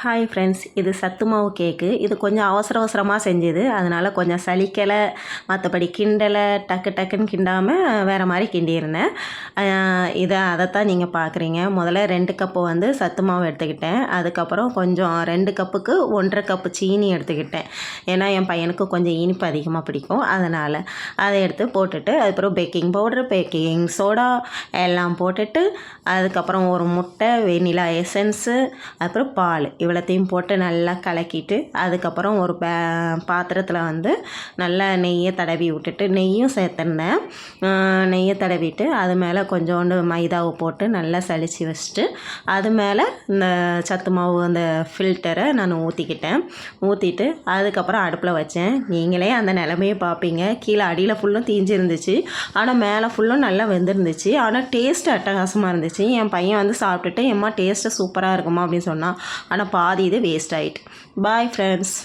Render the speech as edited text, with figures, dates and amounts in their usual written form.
Hi friends, இது சத்து மாவு கேக்கு. இது கொஞ்சம் அவசரமாக செஞ்சது, அதனால் கொஞ்சம் சலிக்கலை. மற்றபடி கிண்டலை, டக்குன்னு கிண்டாமல் வேறு மாதிரி கிண்டியிருந்தேன். அதைத்தான் நீங்கள் பார்க்குறீங்க. முதல்ல 2 கப்பு வந்து சத்து மாவு எடுத்துக்கிட்டேன். அதுக்கப்புறம் கொஞ்சம் 2 கப்புக்கு 1.5 கப்பு சீனி எடுத்துக்கிட்டேன். ஏன்னா என் பையனுக்கு கொஞ்சம் இனிப்பு அதிகமாக பிடிக்கும், அதனால் அதை எடுத்து போட்டுட்டு அதுக்கப்புறம் பேக்கிங் பவுடர், பேக்கிங் சோடா எல்லாம் போட்டுட்டு அதுக்கப்புறம் ஒரு முட்டை, வெனிலா எசன்ஸு, அப்புறம் பால் இவ்வளோத்தையும் போட்டு நல்லா கலக்கிட்டு அதுக்கப்புறம் ஒரு பாத்திரத்தில் வந்து நல்லா நெய்யை தடவி விட்டுட்டு நெய்யும் சேர்த்துருந்தேன். நெய்யை தடவிட்டு அது மேலே கொஞ்சோண்டு மைதாவை போட்டு நல்லா சலிச்சு வச்சுட்டு அது மேலே இந்த சத்து மாவு அந்த ஃபில்டரை நான் ஊற்றிட்டு அதுக்கப்புறம் அடுப்பில் வச்சேன். நீங்களே அந்த நிலமையை பார்ப்பீங்க. கீழே அடியில் ஃபுல்லும் தீஞ்சிருந்துச்சு, ஆனால் மேலே ஃபுல்லும் நல்லா வெந்திருந்துச்சு. ஆனால் டேஸ்ட்டு அட்டகாசமாக இருந்துச்சு. என் பையன் வந்து சாப்பிட்டுட்டு எம்மா டேஸ்ட்டு சூப்பராக இருக்குமா அப்படின்னு சொன்னான். ஆனால் பாதி இது வேஸ்ட் ஆகிட்டு. Bye friends.